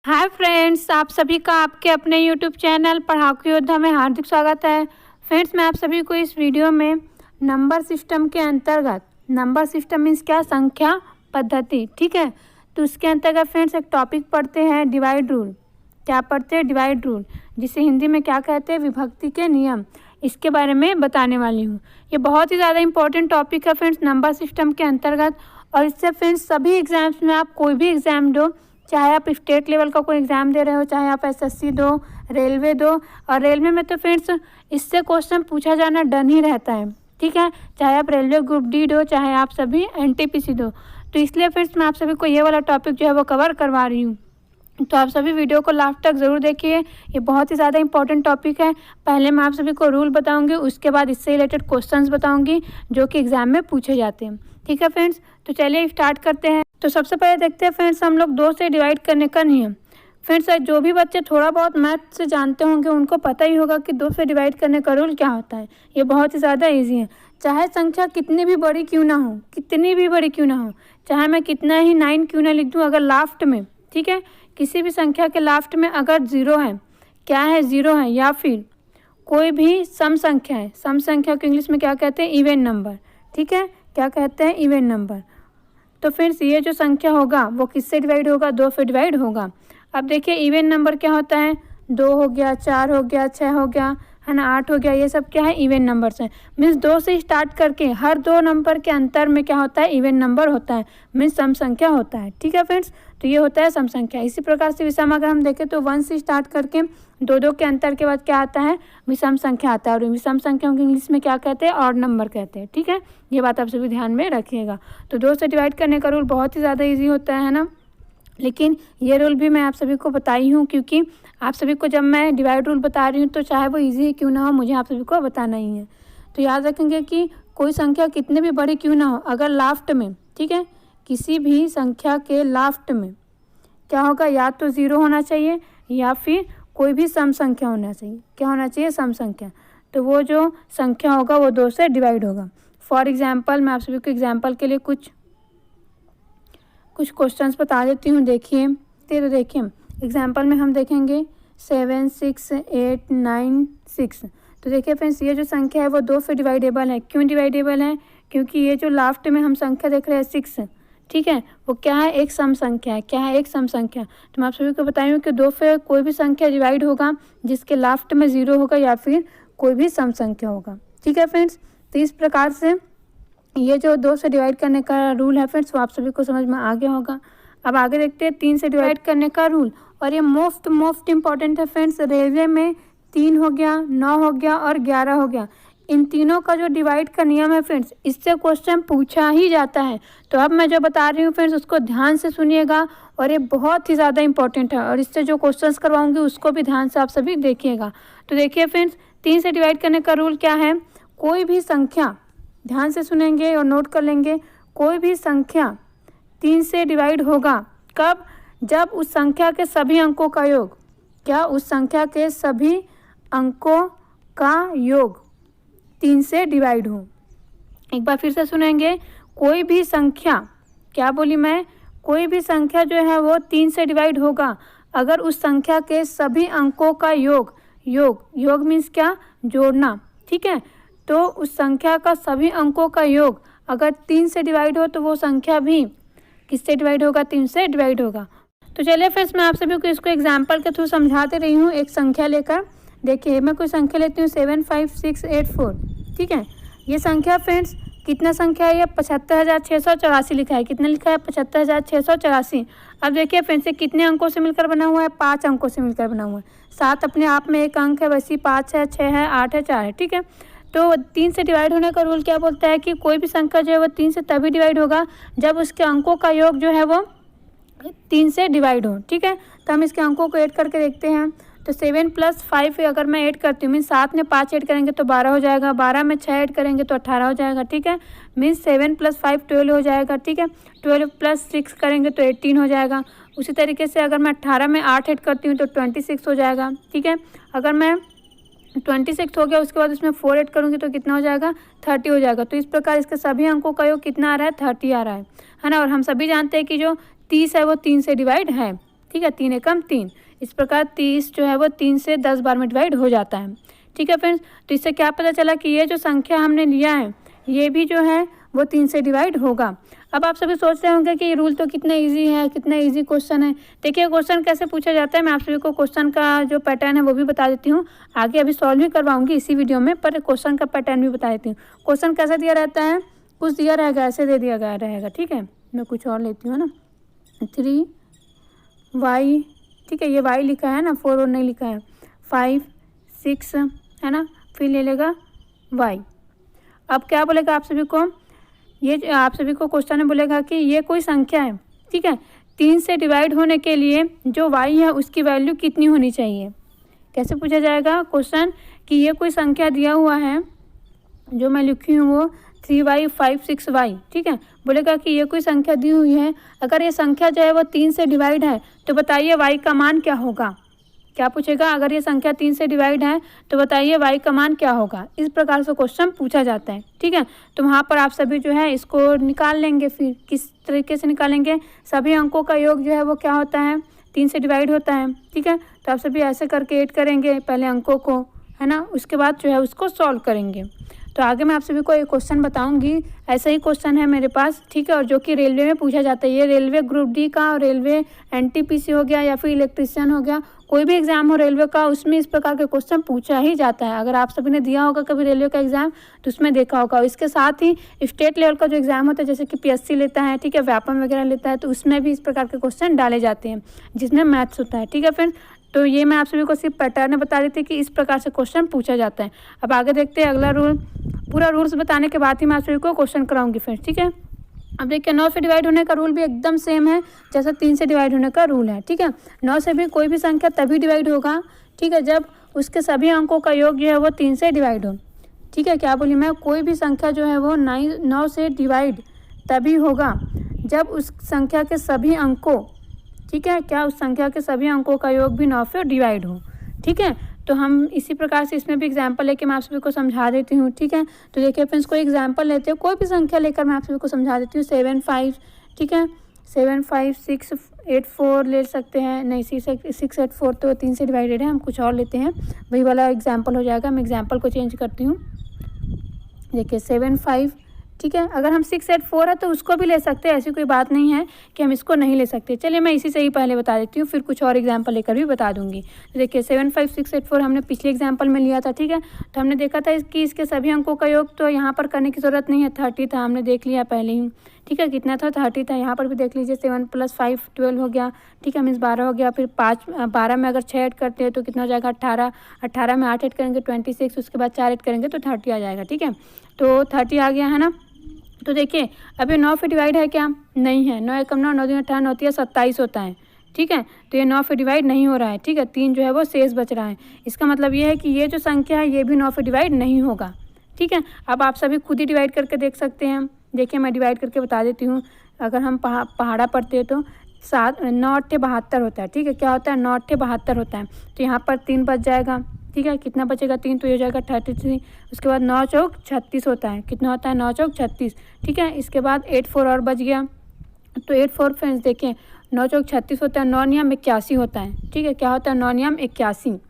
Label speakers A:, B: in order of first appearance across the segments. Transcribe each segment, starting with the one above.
A: Hi friends, आप सभी का आपके अपने यूट्यूब चैनल पढ़ाकू योद्धा में हार्दिक स्वागत है। फ्रेंड्स, मैं आप सभी को इस वीडियो में नंबर सिस्टम के अंतर्गत, नंबर सिस्टम मीन्स क्या, संख्या पद्धति, ठीक है। तो उसके अंतर्गत फ्रेंड्स एक टॉपिक पढ़ते हैं, डिवाइड रूल। क्या पढ़ते हैं? डिवाइड रूल, जिसे हिंदी में क्या कहते हैं, विभक्ति के नियम। इसके बारे में बताने वाली हूँ। ये बहुत ही ज़्यादा इंपॉर्टेंट टॉपिक है फ्रेंड्स, नंबर सिस्टम के अंतर्गत। और इससे फ्रेंड्स सभी एग्जाम्स में, आप कोई भी एग्ज़ाम दो, चाहे आप स्टेट लेवल का कोई एग्ज़ाम दे रहे हो, चाहे आप एसएससी दो, रेलवे दो। और रेलवे में तो फ्रेंड्स इससे क्वेश्चन पूछा जाना डन ही रहता है, ठीक है। चाहे आप रेलवे ग्रुप डी दो, चाहे आप सभी एनटीपीसी दो। तो इसलिए फ्रेंड्स मैं आप सभी को ये वाला टॉपिक जो है वो कवर करवा रही हूँ। तो आप सभी वीडियो को लास्ट तक ज़रूर देखिए, ये बहुत ही ज़्यादा इंपॉर्टेंट टॉपिक है। पहले मैं आप सभी को रूल बताऊंगी, उसके बाद इससे रिलेटेड क्वेश्चंस बताऊंगी जो कि एग्जाम में पूछे जाते हैं, ठीक है फ्रेंड्स। तो चलिए स्टार्ट करते हैं। तो सबसे पहले देखते हैं फ्रेंड्स हम लोग 2 से डिवाइड करने का नियम। फ्रेंड्स, जो भी बच्चे थोड़ा बहुत मैथ से जानते होंगे उनको पता ही होगा कि 2 से डिवाइड करने का रूल क्या होता है। ये बहुत ही ज़्यादा ईजी है। चाहे संख्या कितनी भी बड़ी क्यों ना हो, कितनी भी बड़ी क्यों ना हो, चाहे मैं कितना ही 9 क्यों ना लिख दूँ, अगर लास्ट में, ठीक है, किसी भी संख्या के लास्ट में अगर 0 है, क्या है, 0 है, या फिर कोई भी सम संख्या है। सम संख्या को इंग्लिश में क्या कहते हैं, इवन नंबर, ठीक है। क्या कहते हैं, इवन नंबर। तो फ्रेंड्स ये जो संख्या होगा वो किससे डिवाइड होगा, 2 से डिवाइड होगा। अब देखिए इवन नंबर क्या होता है, 2 हो गया, 4 हो गया, 6 हो गया, है ना, 8 हो गया, ये सब क्या है, इवन नंबर्स हैं। मीन्स 2 से स्टार्ट करके हर 2 नंबर के अंतर में क्या होता है, इवन नंबर होता है, मीन्स सम संख्या होता है, ठीक है फ्रेंड्स। तो ये होता है सम संख्या। इसी प्रकार से विषम अगर हम देखें तो 1 से स्टार्ट करके 2 के अंतर के बाद क्या आता है, विषम संख्या आता है। और विषम संख्या को इंग्लिश में क्या कहते हैं, ऑड नंबर कहते हैं, ठीक है। ये बात आप सभी ध्यान में रखिएगा। तो 2 से डिवाइड करने का रूल बहुत ही ज़्यादा ईजी होता है ना। लेकिन ये रूल भी मैं आप सभी को बताई हूँ, क्योंकि आप सभी को जब मैं डिवाइड रूल बता रही हूँ तो चाहे वो इजी क्यों ना हो, मुझे आप सभी को बताना ही है। तो याद रखेंगे कि कोई संख्या कितनी भी बड़ी क्यों ना हो, अगर लास्ट में, ठीक है, किसी भी संख्या के लास्ट में क्या होगा, या तो 0 होना चाहिए या फिर कोई भी सम संख्या होना चाहिए। क्या होना चाहिए, सम संख्या। तो वो जो संख्या होगा वो 2 से डिवाइड होगा। फॉर एग्जाम्पल मैं आप सभी को एग्जाम्पल के लिए कुछ क्वेश्चंस बता देती हूँ। देखिए, तो देखिए एग्जाम्पल में हम देखेंगे 7, 6, 8, 9, 6। तो देखिए फ्रेंड्स ये जो संख्या है वो 2 से डिवाइडेबल है। क्यों डिवाइडेबल है, क्योंकि ये जो लास्ट में हम संख्या देख रहे हैं 6, ठीक है, वो क्या है, एक सम संख्या है। क्या है, एक सम संख्या। तो मैं आप सभी को बताई हूँ कि 2 से कोई भी संख्या डिवाइड होगा जिसके लास्ट में 0 होगा या फिर कोई भी सम संख्या होगा, ठीक है फ्रेंड्स। तो इस प्रकार से ये जो 2 से डिवाइड करने का रूल है फ्रेंड्स वो आप सभी को समझ में आ गया होगा। अब आगे देखते हैं 3 से डिवाइड करने का रूल। और ये मोस्ट इम्पॉर्टेंट है फ्रेंड्स। रेलवे में 3 हो गया, 9 हो गया और 11 हो गया। इन तीनों का जो डिवाइड का नियम है फ्रेंड्स, इससे क्वेश्चन पूछा ही जाता है। तो अब मैं जो बता रही हूँ फ्रेंड्स उसको ध्यान से सुनिएगा, और ये बहुत ही ज़्यादा इंपॉर्टेंट है। और इससे जो क्वेश्चंस करवाऊंगी उसको भी ध्यान से आप सभी देखिएगा। तो देखिए फ्रेंड्स 3 से डिवाइड करने का रूल क्या है, कोई भी संख्या, ध्यान से सुनेंगे और नोट कर लेंगे, कोई भी संख्या 3 से डिवाइड होगा कब, जब उस संख्या के सभी अंकों का योग, क्या, उस संख्या के सभी अंकों का योग 3 से डिवाइड हो। एक बार फिर से सुनेंगे, कोई भी संख्या, क्या बोली मैं, कोई भी संख्या जो है वो 3 से डिवाइड होगा अगर उस संख्या के सभी अंकों का योग, योग मीन्स क्या, जोड़ना, ठीक है। तो उस संख्या का सभी अंकों का योग अगर 3 से डिवाइड हो तो वो संख्या भी किससे डिवाइड होगा, 3 से डिवाइड होगा। तो चलिए फ्रेंड्स मैं आप सभी को इसको एग्जाम्पल के थ्रू समझाते रही हूँ एक संख्या लेकर। देखिए मैं कोई संख्या लेती हूँ 7, 5, 6, 8, 4, ठीक है। ये संख्या फ्रेंड्स कितना संख्या है, ये 75,684 लिखा है। कितना लिखा है, 75,684। अब देखिए फ्रेंड्स ये कितने अंकों से मिलकर बना हुआ है, 5 अंकों से मिलकर बना हुआ है। 7 अपने आप में एक अंक है, वैसे 5 है, 6 है, 8 है, 4 है, ठीक है। तो 3 से डिवाइड होने का रूल क्या बोलता है कि कोई भी संख्या जो है वो 3 से तभी डिवाइड होगा जब उसके अंकों का योग जो है वो 3 से डिवाइड हो, ठीक है। तो हम इसके अंकों को ऐड करके देखते हैं। तो 7 + 5 अगर मैं ऐड करती हूँ, मीन्स 7 में 5 ऐड करेंगे तो 12 हो जाएगा, 12 में 6 ऐड करेंगे तो 18 हो जाएगा, ठीक है। मीन्स 7 + 5 12 हो जाएगा, ठीक है। 12 + 6 करेंगे तो 18 हो जाएगा। उसी तरीके से अगर मैं 18 में 8 ऐड करती हूँ तो 26 हो जाएगा, ठीक है। अगर मैं 26 हो गया, उसके बाद उसमें 4 ऐड करूँगी तो कितना हो जाएगा, 30 हो जाएगा। तो इस प्रकार इसके सभी अंकों का योग कितना आ रहा है, 30 आ रहा है ना। और हम सभी जानते हैं कि जो 30 है वो 3 से डिवाइड है, ठीक है, 3 एकम 3। इस प्रकार 30 जो है वो 3 से 10 बार में डिवाइड हो जाता है। ठीक है फ्रेंड्स, तो इससे क्या पता चला कि ये जो संख्या हमने लिया है ये भी जो है वो 3 से डिवाइड होगा। अब आप सभी सोच रहे होंगे कि ये रूल तो कितना इजी है, कितना इजी क्वेश्चन है। देखिए क्वेश्चन कैसे पूछा जाता है, मैं आप सभी को क्वेश्चन का जो पैटर्न है वो भी बता देती हूँ। आगे अभी सॉल्व भी करवाऊंगी इसी वीडियो में, पर क्वेश्चन का पैटर्न भी बता देती हूँ। क्वेश्चन कैसा दिया रहता है, कुछ दिया रहेगा, ऐसे दे दिया गया रहेगा। ठीक है, मैं कुछ और लेती हूँ ना, 3y, ठीक है, ये y लिखा है ना, 4 और नहीं लिखा है, 5 6 है ना, फिर ले लेगा y। अब क्या बोलेगा आप सभी को, ये आप सभी को क्वेश्चन में बोलेगा कि ये कोई संख्या है, ठीक है, 3 से डिवाइड होने के लिए जो y है उसकी वैल्यू कितनी होनी चाहिए। कैसे पूछा जाएगा क्वेश्चन कि ये कोई संख्या दिया हुआ है, जो मैं लिखी हूँ वो 3y 5 6y, ठीक है, बोलेगा कि ये कोई संख्या दी हुई है, अगर ये संख्या जो है वो 3 से डिवाइड है तो बताइए y का मान क्या होगा। क्या पूछेगा, अगर ये संख्या 3 से डिवाइड है तो बताइए y का मान क्या होगा। इस प्रकार से क्वेश्चन पूछा जाता है। ठीक है, तो वहाँ पर आप सभी जो है इसको निकाल लेंगे। फिर किस तरीके से निकालेंगे, सभी अंकों का योग जो है वो क्या होता है, 3 से डिवाइड होता है। ठीक है, तो आप सभी ऐसे करके ऐड करेंगे पहले अंकों को, है ना, उसके बाद जो है उसको सॉल्व करेंगे। तो आगे मैं आप सभी को एक क्वेश्चन बताऊंगी, ऐसा ही क्वेश्चन है मेरे पास, ठीक है, और जो कि रेलवे में पूछा जाता है। ये रेलवे ग्रुप डी का और रेलवे एनटीपीसी हो गया या फिर इलेक्ट्रीशियन हो गया, कोई भी एग्जाम हो रेलवे का, उसमें इस प्रकार के क्वेश्चन पूछा ही जाता है। अगर आप सभी ने दिया होगा कभी रेलवे का एग्जाम तो उसमें देखा होगा। इसके साथ ही स्टेट लेवल का जो एग्जाम होता है, जैसे कि पीएससी लेता है, ठीक है, व्यापम वगैरह लेता है, तो उसमें भी इस प्रकार के क्वेश्चन डाले जाते हैं जिसमें मैथ्स होता है। ठीक है फ्रेंड्स, तो ये मैं आप सभी को सिर्फ पैटर्न बता देती कि इस प्रकार से क्वेश्चन पूछा जाता है। अब आगे देखते हैं अगला रूल। पूरा रूल्स बताने के बाद ही मैं आप सभी को क्वेश्चन कराऊंगी फ्रेंड्स। ठीक है, अब देखिए 9 से डिवाइड होने का रूल भी एकदम सेम है जैसा 3 से डिवाइड होने का रूल है। ठीक है, 9 से भी कोई भी संख्या तभी डिवाइड होगा, ठीक है, जब उसके सभी अंकों का योग जो है वो 3 से डिवाइड हो। ठीक है, क्या बोली मैं, कोई भी संख्या जो है वो 9 से डिवाइड तभी होगा जब उस संख्या के सभी अंकों, ठीक है, क्या उस संख्या के सभी अंकों का योग भी 9 से डिवाइड हो। ठीक है, तो हम इसी प्रकार से इसमें भी एग्जाम्पल लेके मैं आप सभी को समझा देती हूँ। ठीक है, तो देखिए फ्रेंड्स, कोई एग्जाम्पल लेते हैं, कोई भी संख्या लेकर मैं आप सभी को समझा देती हूँ। 7 5, ठीक है, 7 5 6 8 4 ले सकते हैं, नहीं 6 8 4 तो 3 से डिवाइडेड है, हम कुछ और लेते हैं, वही वाला एग्जाम्पल हो जाएगा। मैं एग्जाम्पल को चेंज करती हूँ। देखिए 7 5, ठीक है, अगर हम 6 8 4 है तो उसको भी ले सकते हैं, ऐसी कोई बात नहीं है कि हम इसको नहीं ले सकते। चलिए मैं इसी से ही पहले बता देती हूँ, फिर कुछ और एग्जांपल लेकर भी बता दूंगी। तो देखिए 7 5 6 8 4 हमने पिछले एग्जांपल में लिया था। ठीक है, तो हमने देखा था कि इसके सभी अंकों का योग तो यहाँ पर करने की ज़रूरत नहीं है, 30 था, हमने देख लिया पहले ही। ठीक है, कितना था, 30 था। यहाँ पर भी देख लीजिए, 7 + 5 12 हो गया। ठीक है, मीन्स 12 हो गया। फिर 12 में अगर 6 ऐड करते हैं तो कितना हो जाएगा, 18। 18 में 8 ऐड करेंगे 26, उसके बाद 4 ऐड करेंगे तो 30 आ जाएगा। ठीक है, तो 30 आ गया है ना। तो देखिए अब ये 9 पे डिवाइड है क्या, नहीं है। 9 एकम 9, 9 दूनी 18, 9 तिया 27 होता है। ठीक है, तो ये 9 पे डिवाइड नहीं हो रहा है। ठीक है, 3 जो है वो शेष बच रहा है। इसका मतलब ये है कि ये जो संख्या है ये भी 9 पे डिवाइड नहीं होगा। ठीक है, अब आप सभी खुद ही डिवाइड करके देख सकते हैं। देखिए मैं डिवाइड करके बता देती हूँ। अगर हम पहाड़ा पढ़ते हैं तो 9 8 72 होता है। ठीक है, क्या होता है, 9 8 72 होता है। तो यहाँ पर 3 बच जाएगा। ठीक है, कितना बचेगा, 3, तो ये हो जाएगा 33। उसके बाद 9 चौक 36 होता है। कितना होता है, 9 चौक 36। ठीक है, इसके बाद 8 4 और बच गया। तो 8 4 फ्रेंड्स देखिए 9 चौक 36 होता है, 9 नियम 81 होता है। ठीक है, क्या होता है, 9 नियम 81।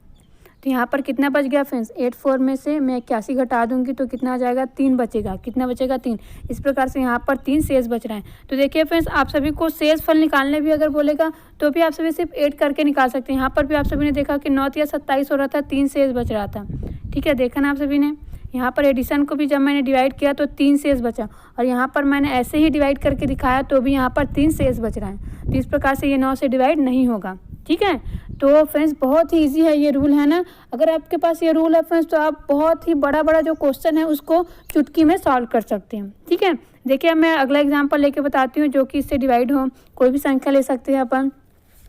A: तो यहाँ पर कितना बच गया फ्रेंड्स, 8 4 में से मैं 81 घटा दूंगी तो कितना आ जाएगा, 3 बचेगा। कितना बचेगा, 3। इस प्रकार से यहाँ पर 3 शेष बच रहा है। तो देखिए फ्रेंड्स, आप सभी को शेष फल निकालने भी अगर बोलेगा तो भी आप सभी सिर्फ ऐड करके निकाल सकते हैं। यहाँ पर भी आप सभी ने देखा कि 9 या 27 हो रहा था, 3 शेष बच रहा था। ठीक है, देखा ना आप सभी ने। यहाँ पर एडिशन को भी जब मैंने डिवाइड किया तो 3 शेष बचा, और यहाँ पर मैंने ऐसे ही डिवाइड करके दिखाया तो भी यहाँ पर 3 शेष बच रहा है। तो इस प्रकार से ये 9 से डिवाइड नहीं होगा। ठीक है, तो फ्रेंड्स बहुत ही इजी है ये रूल, है ना। अगर आपके पास ये रूल है फ्रेंड्स तो आप बहुत ही बड़ा बड़ा जो क्वेश्चन है उसको चुटकी में सॉल्व कर सकते हैं। ठीक है, देखिए मैं अगला एग्जांपल लेके बताती हूँ जो कि इससे डिवाइड हो, कोई भी संख्या ले सकते हैं अपन।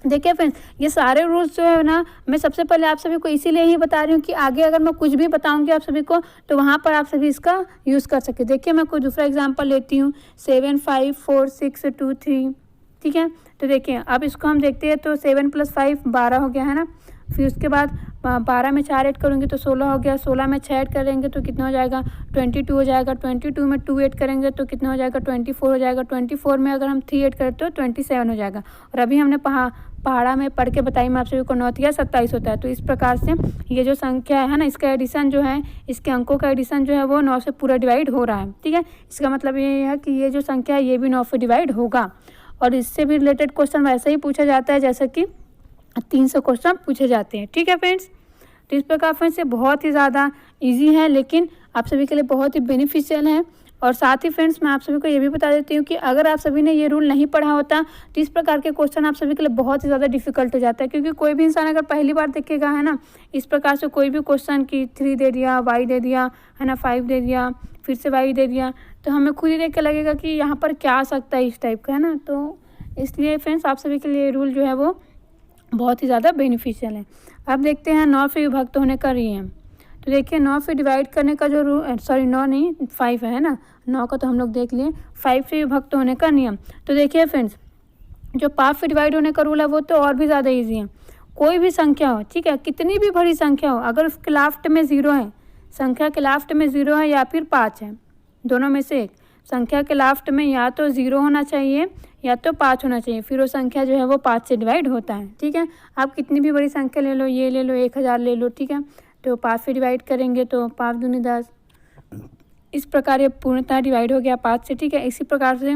A: देखिए फ्रेंड्स, ये सारे रूल्स जो है ना, मैं सबसे पहले आप सभी को इसीलिए ही बता रही हूँ कि आगे अगर मैं कुछ भी बताऊंगी आप सभी को तो वहाँ पर आप सभी इसका यूज़ कर सके। देखिए मैं कोई दूसरा एग्जांपल लेती हूँ, 7 5 4 6 2 3। ठीक है, तो देखिए अब इसको हम देखते हैं। तो 7 + 5 12 हो गया, है ना। फिर उसके बाद 12 में 4 ऐड करूँगी तो 16 हो गया। 16 में 6 ऐड करेंगे तो कितना हो जाएगा, 22 हो जाएगा। 22 में 2 ऐड करेंगे तो कितना हो जाएगा, 24 हो जाएगा। 24 में अगर हम 3 ऐड करें तो 27 हो जाएगा। और अभी हमने पहाड़ा में पढ़ के बताई मैं आप सभी को 9 या 27 होता है। तो इस प्रकार से ये जो संख्या है ना, इसका एडिशन जो है, इसके अंकों का एडिशन जो है वो 9 से पूरा डिवाइड हो रहा है। ठीक है, इसका मतलब ये है कि ये जो संख्या है ये भी 9 से डिवाइड होगा। और इससे भी रिलेटेड क्वेश्चन वैसे ही पूछा जाता है जैसे कि 300 क्वेश्चन पूछे जाते हैं। ठीक है फ्रेंड्स, तो इस प्रकार फ्रेंड्स ये बहुत ही ज़्यादा ईजी है, लेकिन आप सभी के लिए बहुत ही बेनिफिशियल है। और साथ ही फ्रेंड्स मैं आप सभी को ये भी बता देती हूँ कि अगर आप सभी ने ये रूल नहीं पढ़ा होता तो इस प्रकार के क्वेश्चन आप सभी के लिए बहुत ही ज़्यादा डिफिकल्ट हो जाता है, क्योंकि कोई भी इंसान अगर पहली बार देखेगा है ना, इस प्रकार से कोई भी क्वेश्चन की 3 दे दिया, y दे दिया है ना, 5 दे दिया, फिर से y दे दिया, तो हमें खुद ही देख के लगेगा कि यहाँ पर क्या आ सकता है इस टाइप का, है ना। तो इसलिए फ्रेंड्स आप सभी के लिए रूल जो है वो बहुत ही ज़्यादा बेनिफिशियल है। अब देखते हैं 9 से विभक्त होने का नियम। तो देखिए 9 से डिवाइड करने का जो रूल, सॉरी 9 नहीं 5 है ना, 9 का तो हम लोग देख लिए, 5 से विभक्त होने का नियम। तो देखिए फ्रेंड्स जो 5 से डिवाइड होने का रूल है वो तो और भी ज़्यादा ईजी है। कोई भी संख्या हो, ठीक है, कितनी भी बड़ी संख्या हो, अगर उसके लास्ट में 0 है, संख्या के लास्ट में 0 है या फिर 5 है, दोनों में से एक, संख्या के लास्ट में या तो 0 होना चाहिए या तो 5 होना चाहिए, फिर वो संख्या जो है वो 5 से डिवाइड होता है। ठीक है, आप कितनी भी बड़ी संख्या ले लो, ये ले लो, 1000 ले लो, ठीक है, तो 5 से डिवाइड करेंगे तो 5 दूनी 10, इस प्रकार ये पूर्णतः डिवाइड हो गया 5 से। ठीक है, इसी प्रकार से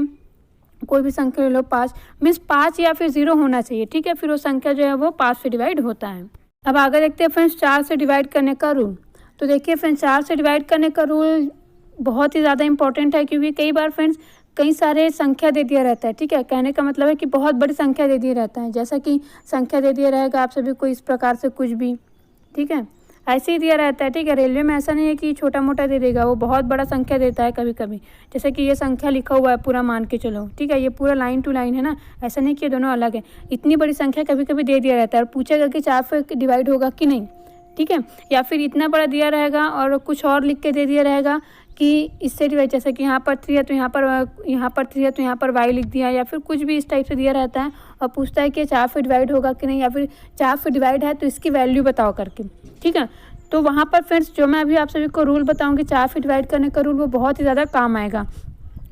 A: कोई भी संख्या ले लो, 5 मीन्स 5 या फिर 0 होना चाहिए। ठीक है, फिर वो संख्या जो है वो 5 से डिवाइड होता है। अब आगे देखते हैं फ्रेंड्स 4 से डिवाइड करने का रूल। तो देखिए फ्रेंड्स 4 से डिवाइड करने का रूल बहुत ही ज़्यादा इंपॉर्टेंट है, क्योंकि कई बार फ्रेंड्स कई सारे संख्या दे दिया रहता है। ठीक है, कहने का मतलब है कि बहुत बड़ी संख्या दे दिया रहता है, जैसा कि संख्या दे दिया रहेगा आप सभी को इस प्रकार से कुछ भी, ठीक है, ऐसे ही दिया रहता है। ठीक है, रेलवे में ऐसा नहीं है कि छोटा मोटा दे देगा, वो बहुत बड़ा संख्या देता है कभी कभी, जैसे कि ये संख्या लिखा हुआ है पूरा मान के चलो, ठीक है, ये पूरा लाइन टू लाइन है ना, ऐसा नहीं कि ये दोनों अलग है, इतनी बड़ी संख्या कभी कभी दे दिया रहता है और पूछेगा कि 4 से डिवाइड होगा कि नहीं। ठीक है, या फिर इतना बड़ा दिया रहेगा और कुछ और लिख के दे दिया रहेगा कि इससे डिवाइड, जैसे कि यहाँ पर 3 है तो यहाँ पर 3 है तो यहाँ पर y लिख दिया, या फिर कुछ भी इस टाइप से दिया रहता है और पूछता है कि 4 से डिवाइड होगा कि नहीं, या फिर 4 से डिवाइड है तो इसकी वैल्यू बताओ करके। ठीक है, तो वहाँ पर फ्रेंड्स जो मैं अभी आप सभी को रूल बताऊँगी 4 से डिवाइड करने का रूल, वो बहुत ही ज़्यादा काम आएगा।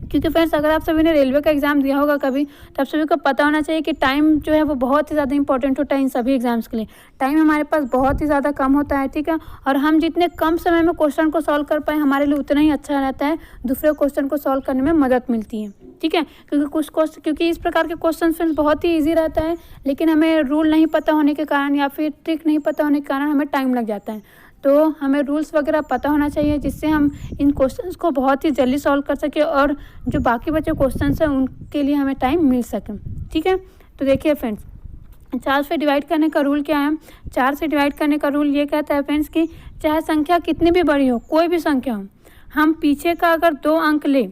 A: क्योंकि फ्रेंड्स अगर आप सभी ने रेलवे का एग्ज़ाम दिया होगा कभी, तो आप सभी को पता होना चाहिए कि टाइम जो है वो बहुत ही ज़्यादा इंपॉर्टेंट होता है इन सभी एग्जाम्स के लिए। टाइम हमारे पास बहुत ही ज़्यादा कम होता है। ठीक है, और हम जितने कम समय में क्वेश्चन को सॉल्व कर पाए हमारे लिए उतना ही अच्छा रहता है, दूसरे क्वेश्चन को सॉल्व करने में मदद मिलती है। ठीक है, क्योंकि इस प्रकार के क्वेश्चन फ्रेंड्स बहुत ही ईजी रहता है, लेकिन हमें रूल नहीं पता होने के कारण या फिर ट्रिक नहीं पता होने के कारण हमें टाइम लग जाता है। तो हमें रूल्स वगैरह पता होना चाहिए, जिससे हम इन क्वेश्चंस को बहुत ही जल्दी सॉल्व कर सकें और जो बाकी बचे क्वेश्चंस हैं उनके लिए हमें टाइम मिल सके। ठीक है, तो देखिए फ्रेंड्स 4 से डिवाइड करने का रूल क्या है। 4 से डिवाइड करने का रूल ये कहता है फ्रेंड्स कि चाहे संख्या कितनी भी बड़ी हो, कोई भी संख्या हो, हम पीछे का अगर 2 अंक ले,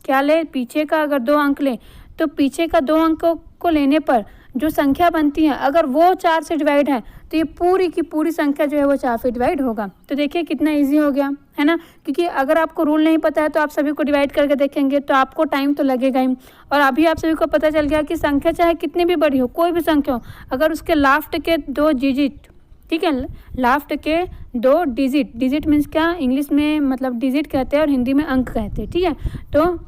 A: क्या ले, पीछे का अगर 2 अंक ले, तो पीछे का 2 अंकों को लेने पर जो संख्या बनती है अगर वो 4 से डिवाइड है तो ये पूरी की पूरी संख्या जो है वो 4 से डिवाइड होगा। तो देखिए कितना इजी हो गया है ना, क्योंकि अगर आपको रूल नहीं पता है तो आप सभी को डिवाइड करके देखेंगे तो आपको टाइम तो लगेगा ही, और अभी आप सभी को पता चल गया कि संख्या चाहे कितनी भी बड़ी हो, कोई भी संख्या हो, अगर उसके लास्ट के 2 डिजिट, ठीक है, लास्ट के 2 डिजिट, डिजिट मीन्स क्या, इंग्लिश में मतलब डिजिट कहते हैं और हिंदी में अंक कहते हैं। ठीक है, तो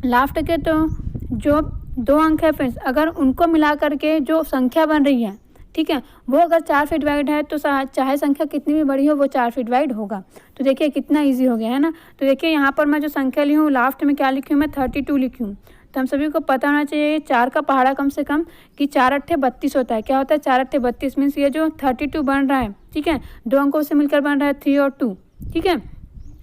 A: लास्ट के तो जो 2 अंक है फ्रेंड्स, अगर उनको मिला करके जो संख्या बन रही है, ठीक है, वो अगर 4 से डिवाइड है तो चाहे संख्या कितनी भी बड़ी हो वो 4 से डिवाइड होगा। तो देखिए कितना इजी हो गया है ना। तो देखिए यहाँ पर मैं जो संख्या ली हूँ लास्ट में क्या लिखी हूँ, मैं 32 लिखी हूँ। तो हम सभी को पता होना चाहिए 4 का पहाड़ा कम से कम कि 4 अट्ठे 32 होता है। क्या होता है 4 अट्ठे 32 मीन्स ये जो 32 बन रहा है, ठीक है, 2 अंकों से मिलकर बन रहा है 3 और 2। ठीक है,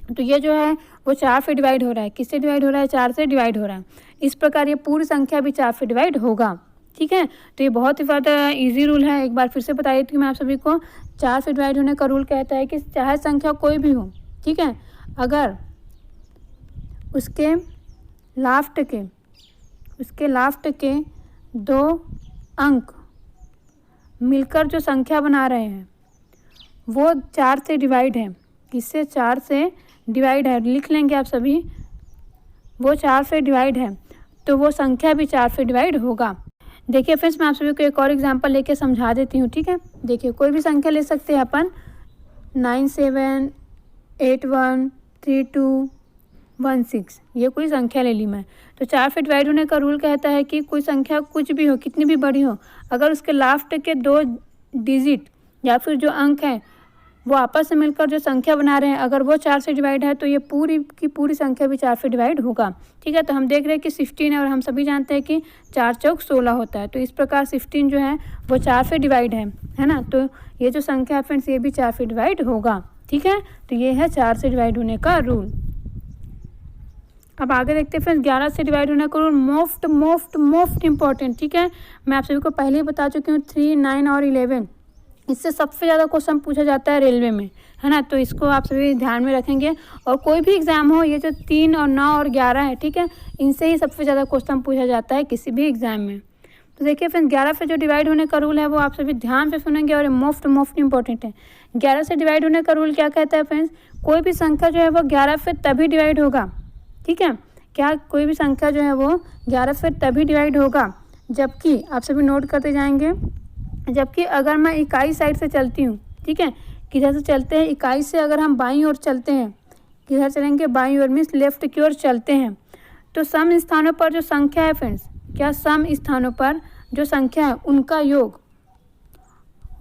A: तो ये जो है वो 4 से डिवाइड हो रहा है। किससे डिवाइड हो रहा है, 4 से डिवाइड हो रहा है। इस प्रकार ये पूरी संख्या भी 4 से डिवाइड होगा। ठीक है, तो ये बहुत ही ज़्यादा इजी रूल है। एक बार फिर से बता देती हूँ मैं आप सभी को। 4 से डिवाइड होने का रूल कहता है कि चाहे संख्या कोई भी हो, ठीक है, अगर उसके लास्ट के 2 अंक मिलकर जो संख्या बना रहे हैं वो 4 से डिवाइड है। किससे, 4 से डिवाइड है, लिख लेंगे आप सभी, वो 4 से डिवाइड है तो वो संख्या भी 4 से डिवाइड होगा। देखिए फ्रेंड्स मैं आप सभी को एक और एग्जांपल लेके समझा देती हूँ। ठीक है, देखिए कोई भी संख्या ले सकते हैं अपन, 978132 16 ये कोई संख्या ले ली मैं। तो 4 से डिवाइड होने का रूल कहता है कि कोई संख्या कुछ भी हो, कितनी भी बड़ी हो, अगर उसके लास्ट के 2 डिजिट या फिर जो अंक हैं वो आपस में मिलकर जो संख्या बना रहे हैं, अगर वो 4 से डिवाइड है तो ये पूरी की पूरी संख्या भी 4 से डिवाइड होगा। ठीक है, तो हम देख रहे हैं कि 16 है और हम सभी जानते हैं कि 4 चौक 16 होता है। तो इस प्रकार 16 जो है वो 4 से डिवाइड है ना। तो ये जो संख्या है फ्रेंड्स ये भी 4 से डिवाइड होगा। ठीक है, तो ये है 4 से डिवाइड होने का रूल। अब आगे देखते हैं फ्रेंड्स 11 से डिवाइड होने का rule, most most most important. ठीक है, मैं आप सभी को पहले ही बता चुकी हूँ 3, 9 और 11 इससे सबसे ज़्यादा क्वेश्चन पूछा जाता है रेलवे में, है ना। तो इसको आप सभी ध्यान में रखेंगे और कोई भी एग्जाम हो, ये जो 3 और 9 और 11 है, ठीक है, इनसे ही सबसे ज़्यादा क्वेश्चन पूछा जाता है किसी भी एग्जाम में। तो देखिए फ्रेंड्स 11 से जो डिवाइड होने का रूल है वो आप सभी ध्यान से सुनेंगे और मोस्ट मोस्ट इंपॉर्टेंट है। 11 से डिवाइड होने का रूल क्या कहता है फ्रेंड्स, कोई भी संख्या जो है वो 11 से तभी डिवाइड होगा। ठीक है, क्या कोई भी संख्या जो है वो 11 से तभी डिवाइड होगा जबकि, आप सभी नोट करते जाएंगे, जबकि अगर मैं इकाई साइड से चलती हूँ, ठीक है, किधर से चलते हैं, इकाई से अगर हम बाईं ओर चलते हैं, किधर चलेंगे, बाईं ओर मीन्स लेफ्ट की ओर चलते हैं, तो सम स्थानों पर जो संख्या है फ्रेंड्स, क्या सम स्थानों पर जो संख्या है उनका योग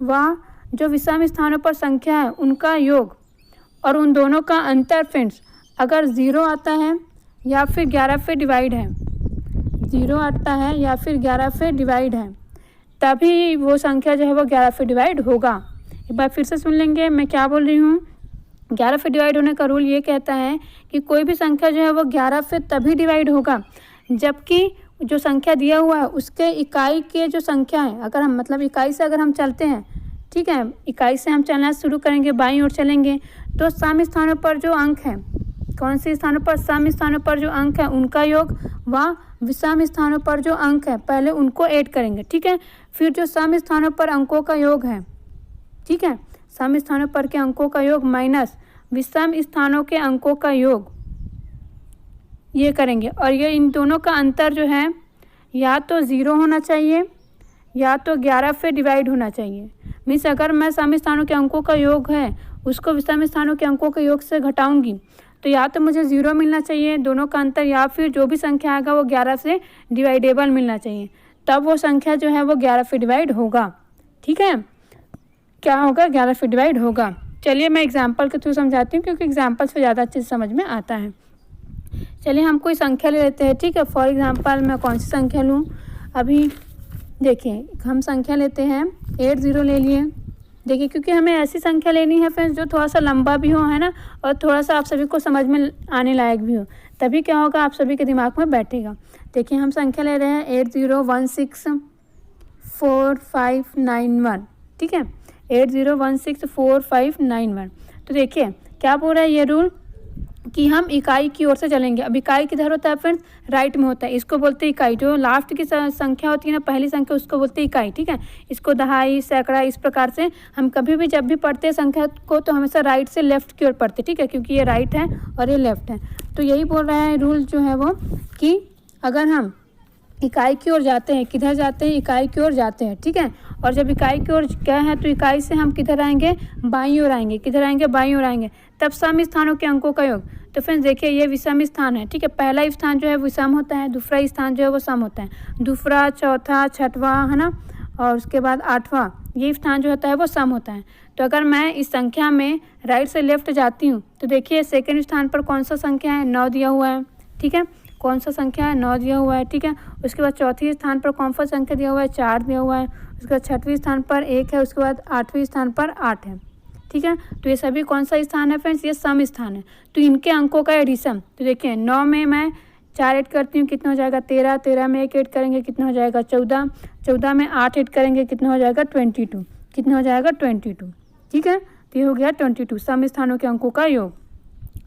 A: व जो विषम स्थानों पर संख्या है उनका योग और उन दोनों का अंतर फ्रेंड्स अगर 0 आता है या फिर 11 से डिवाइड है, 0 आता है या फिर 11 से डिवाइड है, तभी वो संख्या जो है वो 11 से डिवाइड होगा। एक बार फिर से सुन लेंगे मैं क्या बोल रही हूँ। 11 से डिवाइड होने का रूल ये कहता है कि कोई भी संख्या जो है वो 11 से तभी डिवाइड होगा जबकि जो संख्या दिया हुआ है उसके इकाई के जो संख्या है, अगर हम मतलब इकाई से अगर हम चलते हैं, ठीक है, इकाई से हम चलना शुरू करेंगे, बाईं ओर चलेंगे, तो सम स्थानों पर जो अंक है, कौन से स्थानों पर, सम स्थानों पर जो अंक है उनका योग व विषम स्थानों पर जो अंक है पहले उनको ऐड करेंगे। ठीक है, फिर जो सम स्थानों पर अंकों का योग है, ठीक है, सम स्थानों पर के अंकों का योग माइनस विषम स्थानों के अंकों का योग, ये करेंगे और ये इन दोनों का अंतर जो है या तो 0 होना चाहिए या तो 11 से डिवाइड होना चाहिए। मीन्स अगर मैं सम स्थानों के अंकों का योग है उसको विषम स्थानों के अंकों के योग से घटाऊंगी तो या तो मुझे 0 मिलना चाहिए दोनों का अंतर, या फिर जो भी संख्या आएगा वो 11 से डिवाइडेबल मिलना चाहिए, तब वो संख्या जो है वो 11 से डिवाइड होगा। ठीक है, क्या होगा, 11 से डिवाइड होगा। चलिए मैं एग्जाम्पल के थ्रू समझाती हूँ क्योंकि एग्जाम्पल से ज़्यादा अच्छे से समझ में आता है। चलिए हम कोई संख्या ले लेते हैं। ठीक है, फॉर एग्जाम्पल मैं कौन सी संख्या लूँ, अभी देखिए हम संख्या लेते हैं 80 ले लिए। देखिए क्योंकि हमें ऐसी संख्या लेनी है फ्रेंड्स जो थोड़ा सा लंबा भी हो, है ना, और थोड़ा सा आप सभी को समझ में आने लायक भी हो, तभी क्या होगा, आप सभी के दिमाग में बैठेगा। देखिए हम संख्या ले रहे हैं 80164591। ठीक है, 80164591। तो देखिए क्या बोल रहा है ये रूल कि हम इकाई की ओर से चलेंगे। अब इकाई किधर होता है फ्रेंड्स, राइट में होता है, इसको बोलते हैं इकाई। जो लास्ट की संख्या होती है ना, पहली संख्या, उसको बोलते हैं इकाई। ठीक है, इसको दहाई, सैकड़ा, इस प्रकार से हम कभी भी जब भी पढ़ते हैं संख्या को तो हमेशा राइट से लेफ्ट की ओर पढ़ते हैं। ठीक है, क्योंकि ये राइट है और ये लेफ्ट है। तो यही बोल रहा है रूल जो है वो कि अगर हम इकाई की ओर जाते हैं, किधर जाते हैं, इकाई की ओर जाते हैं। ठीक है, और जब इकाई की ओर गए हैं तो इकाई से हम किधर आएंगे, बाईं ओर आएंगे, किधर आएंगे, बाईं ओर आएंगे, तब सम स्थानों के अंकों का योग। तो फ्रेंड्स देखिए ये विषम स्थान है। ठीक है, पहला स्थान जो है विषम होता है, दूसरा स्थान जो है वो सम होता है, दूसरा, चौथा, छठवां, है ना, और उसके बाद 8वां, ये स्थान जो होता है वो सम होता है। तो अगर मैं इस संख्या में राइट से लेफ्ट जाती हूँ तो देखिए सेकेंड स्थान पर कौन सा संख्या है, 9 दिया हुआ है। ठीक है, कौन सा संख्या है, 9 दिया हुआ है। ठीक है, उसके बाद चौथी स्थान पर कौन सा संख्या दिया हुआ है, 4 दिया हुआ है। उसके बाद छठवीं स्थान पर 1 है, उसके बाद 8वें स्थान पर 8 है। ठीक है, तो ये सभी कौन सा स्थान है फ्रेंड्स, ये सम स्थान है। तो इनके अंकों का एडिशन, तो देखिए 9 में मैं 4 ऐड करती हूँ, कितना हो जाएगा 13, 13 में 1 ऐड करेंगे, कितना हो जाएगा 14, 14 में 8 ऐड करेंगे, कितना हो जाएगा 22, कितना हो जाएगा 22। ठीक है, तो ये हो गया 22 सम स्थानों के अंकों का योग।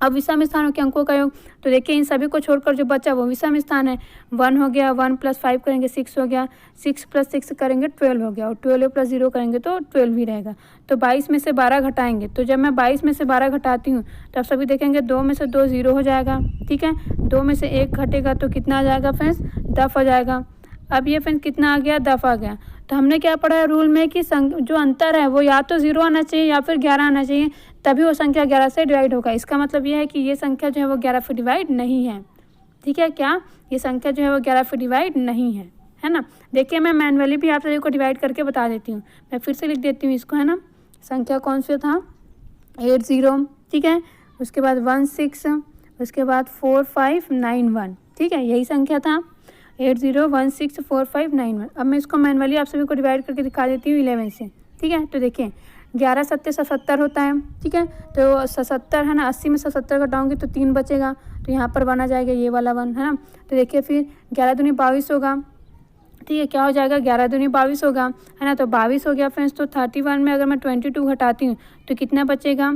A: अब विषम स्थानों के अंकों का योग, तो देखिए इन सभी को छोड़कर जो बचा वो विषम स्थान है। 1 हो गया, 1 + 5 करेंगे 6 हो गया, 6 + 6 करेंगे 12 हो गया, और 12 + 0 करेंगे तो 12 ही रहेगा। तो 22 में से 12 घटाएंगे, तो जब मैं 22 में से 12 घटाती हूँ तो आप सभी देखेंगे 2 में से 2 0 हो जाएगा। ठीक है, 2 में से 1 घटेगा तो कितना आ जाएगा फ्रेंड्स, 10 हो जाएगा। अब ये फ्रेंड्स कितना आ गया, 10 आ गया। तो हमने क्या पढ़ा है रूल में कि जो अंतर है वो या तो 0 आना चाहिए या फिर 11 आना चाहिए, तभी वो संख्या 11 से डिवाइड होगा। इसका मतलब ये है कि ये संख्या जो है वो 11 से डिवाइड नहीं है। ठीक है, क्या ये संख्या जो है वो 11 से डिवाइड नहीं है ना। देखिए मैं मैनुअली भी आप सभी को डिवाइड करके बता देती हूँ। मैं फिर से लिख देती हूँ इसको, है ना। संख्या कौन सा था, 80, ठीक है, उसके बाद 16, उसके बाद 4591, ठीक है, यही संख्या था 80164591। अब मैं इसको मैनुअली आप सभी को डिवाइड करके दिखा देती हूँ 11 से। ठीक है, तो देखिए 11 सत्ते 77 होता है। ठीक है, तो 77 है ना, 80 में 77 घटाऊंगी तो 3 बचेगा, तो यहाँ पर 1 आ जाएगा, ये वाला 1 है ना। तो देखिए फिर 11 दूनी 22 होगा। ठीक है, क्या हो जाएगा, 11 दूनी 22 होगा, है ना। तो 22 हो गया फ्रेंड्स। तो 31 में अगर मैं 22 घटाती हूँ तो कितना बचेगा,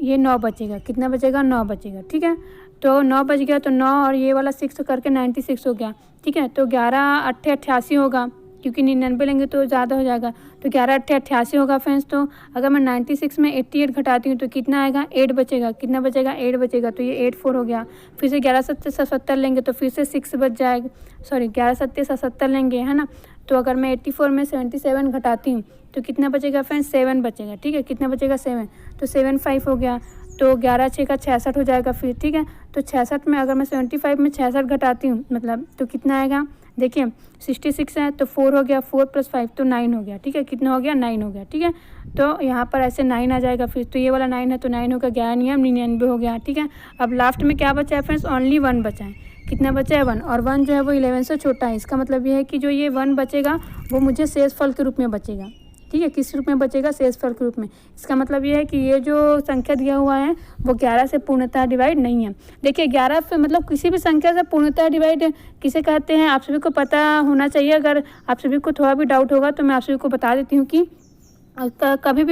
A: ये 9 बचेगा। कितना बचेगा, 9 बचेगा। ठीक है, तो 9 बच गया, तो 9 और ये वाला 6 करके 96 हो गया। ठीक है, तो 11 8 88 होगा, क्योंकि 99 लेंगे तो ज़्यादा हो जाएगा, तो 11 8 88 होगा फ्रेंड्स। तो अगर मैं 96 में 88 घटाती हूँ तो कितना आएगा, 8 बचेगा। कितना बचेगा, 8 बचेगा, तो ये 84 हो गया। फिर से 11 सत्ते 77 लेंगे तो फिर से 6 बच जाएगा, सॉरी 11 सत्ते 77 लेंगे, है ना। तो अगर मैं 84 में 77 घटाती हूँ तो कितना बचेगा फ्रेंड्स, 7 बचेगा। ठीक है, कितना बचेगा, 7, तो 75 हो गया। तो 11 6 का 66 हो जाएगा फिर। ठीक है, तो 66 में अगर मैं 75 में 66 घटाती हूँ मतलब तो कितना आएगा, देखिए 66 है तो 4 हो गया, 4 + 5 तो 9 हो गया। ठीक है, कितना हो गया, 9 हो गया। ठीक है, तो यहाँ पर ऐसे 9 आ जाएगा फिर, तो ये वाला 9 है तो 9 होगा, 11 नियम 99 हो गया। ठीक है, अब लास्ट में क्या बचा है फ्रेंड्स, ओनली 1 बचा है। कितना बचा है, 1, और 1 जो है वो 11 से छोटा है। इसका मतलब ये है कि जो ये 1 बचेगा वो मुझे शेषफल के रूप में बचेगा। ठीक है, किस रूप में बचेगा, शेषफल के रूप में। इसका मतलब ये है कि ये जो संख्या दिया हुआ है वो 11 से पूर्णतः डिवाइड नहीं है। देखिए 11 से मतलब किसी भी संख्या से पूर्णतः डिवाइड किसे कहते हैं, आप सभी को पता होना चाहिए। अगर आप सभी को थोड़ा भी डाउट होगा तो मैं आप सभी को बता देती हूँ कि कभी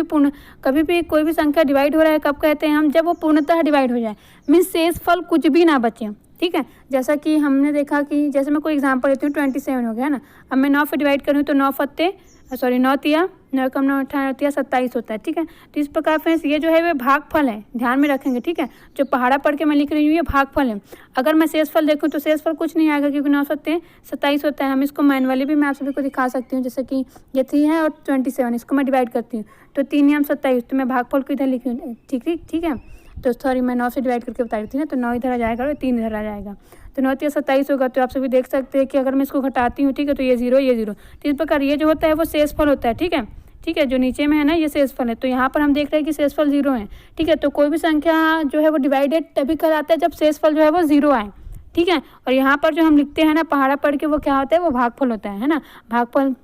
A: भी कोई भी संख्या डिवाइड हो रहा है कब कहते हैं हम, जब वो पूर्णतः डिवाइड हो जाए, मीन्स शेषफल कुछ भी ना बचे। ठीक है, जैसा कि हमने देखा कि जैसे मैं कोई एग्जांपल लेती हूँ, 27 हो गया, है ना। अब मैं 9 से डिवाइड करूँ तो 9 तिया 9 कम 9 18 तिया 27 होता है। ठीक है, तो इस प्रकार फ्रेंड्स ये जो है वे भागफल है, ध्यान में रखेंगे। ठीक है, जो पहाड़ा पढ़ के मैं लिख रही हूँ ये भागफल है। अगर मैं शेषफल देखूँ तो शेषफल कुछ नहीं आएगा, क्योंकि 9 सत्ते 27 होता है। हम इसको मैनुअली भी मैं आप सभी को दिखा सकती हूँ, जैसे कि ये 3 है और 27, इसको मैं डिवाइड करती हूँ तो 3 नियम 27, तो मैं भागफल को इधर लिखी हूँ। ठीक है, तो सॉरी मैं 9 से डिवाइड करके बता रही थी ना, तो 9 इधर आ जाएगा और 3 इधर आ जाएगा, तो 9 तिया 27 होगा। तो आप सभी देख सकते हैं कि अगर मैं इसको घटाती हूँ, ठीक है, तो ये 0 ये 0, तो इस प्रकार ये जो होता है वो शेषफल होता है। ठीक है, जो नीचे में है ना ये शेषफल है। तो यहाँ पर हम देख रहे हैं कि शेषफल 0 है। ठीक है, तो कोई भी संख्या जो है वो डिवाइडेड तभी कहलाता है जब शेषफल जो है वो 0 आए। ठीक है, और यहाँ पर जो हम लिखते हैं ना पहाड़ा पढ़ के, वो क्या होता है, वो भागफल होता है ना, भागफल।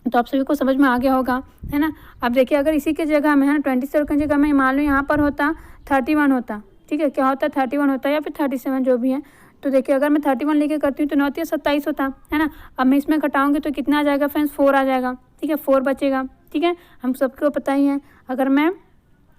A: तो आप सभी को समझ में आ गया होगा, है ना। अब देखिए अगर इसी के जगह में, है ना, 27 की जगह में मान लो यहाँ पर होता 31 होता। ठीक है, क्या होता है, 31 होता है या फिर 37 जो भी है। तो देखिए अगर मैं 31 लेके करती हूँ तो 9 तिया 27 होता है ना। अब मैं इसमें घटाऊंगी तो कितना आ जाएगा फ्रेंड्स, 4 आ जाएगा। ठीक है, 4 बचेगा। ठीक है, हम सबको पता ही है। अगर मैं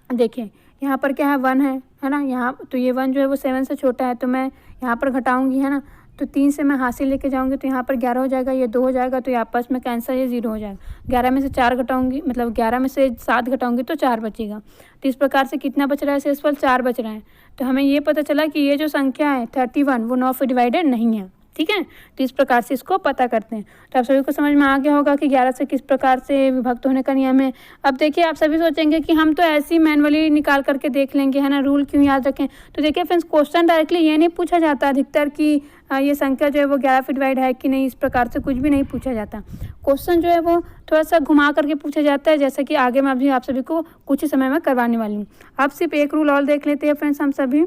A: देखिए यहाँ पर क्या है, 1 है ना, यहाँ तो ये 1 जो है वो 7 से छोटा है, तो मैं यहाँ पर घटाऊंगी, है ना। तो 3 से मैं हासिल लेके जाऊंगी तो यहाँ पर 11 हो जाएगा, ये 2 हो जाएगा, तो ये आपस में कैंसिल, ये 0 हो जाएगा। 11 में से 4 घटाऊंगी, मतलब 11 में से 7 घटाऊंगी तो 4 बचेगा। तो इस प्रकार से कितना बच रहा है, शेषफल 4 बच रहा है। तो हमें ये पता चला कि ये जो संख्या है 31 वो 9 से डिवाइडेड नहीं है। ठीक है, तो इस प्रकार से इसको पता करते हैं। तो आप सभी को समझ में आ गया होगा कि 11 से किस प्रकार से विभक्त होने का नियम है। अब देखिए आप सभी सोचेंगे कि हम तो ऐसे ही मैनुअली निकाल करके देख लेंगे, है ना, रूल क्यों याद रखें। तो देखिए फ्रेंड्स क्वेश्चन डायरेक्टली ये नहीं पूछा जाता अधिकतर कि ये संख्या जो है वो 11 से डिवाइड है कि नहीं, इस प्रकार से कुछ भी नहीं पूछा जाता। क्वेश्चन जो है वो थोड़ा सा घुमा करके पूछा जाता है, जैसा कि आगे मैं अभी आप सभी को कुछ ही समय में करवाने वाली हूँ। अब सिर्फ एक रूल और देख लेते हैं फ्रेंड्स हम सभी।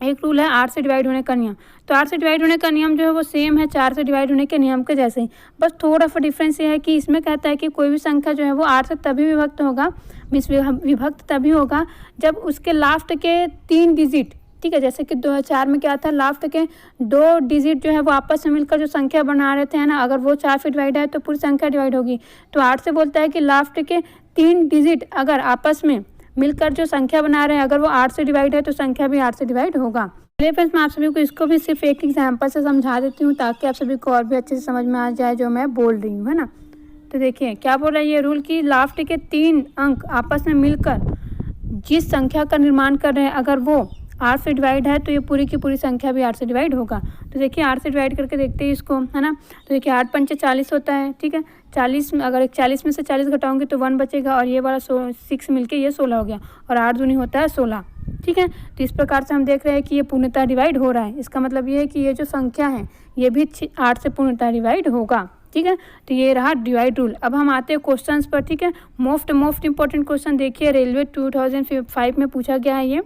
A: एक रूल है 8 से डिवाइड होने का नियम। तो 8 से डिवाइड होने का नियम जो है वो सेम है 4 से डिवाइड होने के नियम के जैसे ही, बस थोड़ा सा डिफरेंस ये है कि इसमें कहता है कि कोई भी संख्या जो है वो 8 से तभी विभक्त होगा, मीन्स विभक्त तभी होगा जब उसके लास्ट के 3 डिजिट, ठीक है, जैसे कि 2004 में क्या था, लास्ट के 2 डिजिट जो है वो आपस में मिलकर जो संख्या बना रहे थे, है ना, अगर वो 4 से डिवाइड है तो पूरी संख्या डिवाइड होगी। तो 8 से बोलता है कि लास्ट के 3 डिजिट अगर आपस में मिलकर जो संख्या बना रहे हैं, अगर वो 8 से डिवाइड है तो संख्या भी 8 से डिवाइड होगा। चलिए फ्रेंड्स मैं आप सभी को इसको भी सिर्फ एक एग्जांपल से समझा देती हूँ ताकि आप सभी को और भी अच्छे से समझ में आ जाए जो मैं बोल रही हूँ, है ना। तो देखिए क्या बोल रहा है ये रूल कि लास्ट के 3 अंक आपस में मिलकर जिस संख्या का निर्माण कर रहे हैं, अगर वो 8 से डिवाइड है तो ये पूरी की पूरी संख्या भी 8 से डिवाइड होगा। तो देखिए 8 से डिवाइड करके देखते हैं इसको, है ना। तो देखिए 8 पंचे 40 होता है, ठीक है। 40 में अगर 40 में से 40 घटाऊंगी तो 1 बचेगा और ये वाला 6 मिलके ये 16 हो गया और 8 दूनी होता है 16, ठीक है। तो इस प्रकार से हम देख रहे हैं कि ये पूर्णतः डिवाइड हो रहा है। इसका मतलब ये है कि ये जो संख्या है ये भी 8 से पूर्णतः डिवाइड होगा, ठीक है। तो ये रहा डिवाइड रूल। अब हम आते हैं क्वेश्चंस पर, ठीक है। मोस्ट इंपॉर्टेंट क्वेश्चन देखिए, रेलवे 2005 में पूछा गया है, ये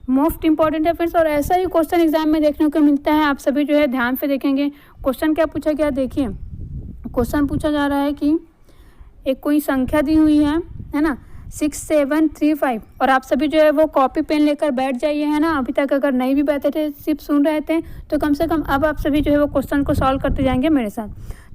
A: मोस्ट इंपॉर्टेंट है फ्रेंड्स। और ऐसा ही क्वेश्चन एग्जाम में देखने को मिलता है, आप सभी जो है ध्यान से देखेंगे। क्वेश्चन क्या पूछा गया देखिए, क्वेश्चन पूछा जा रहा है कि एक कोई संख्या दी हुई है ना 6735, और आप सभी जो है वो कॉपी पेन लेकर बैठ जाइए, है ना। अभी तक अगर नहीं भी बैठे थे, सिर्फ सुन रहे थे, तो कम से कम अब आप सभी जो है वो क्वेश्चन को सॉल्व करते जाएंगे मेरे साथ।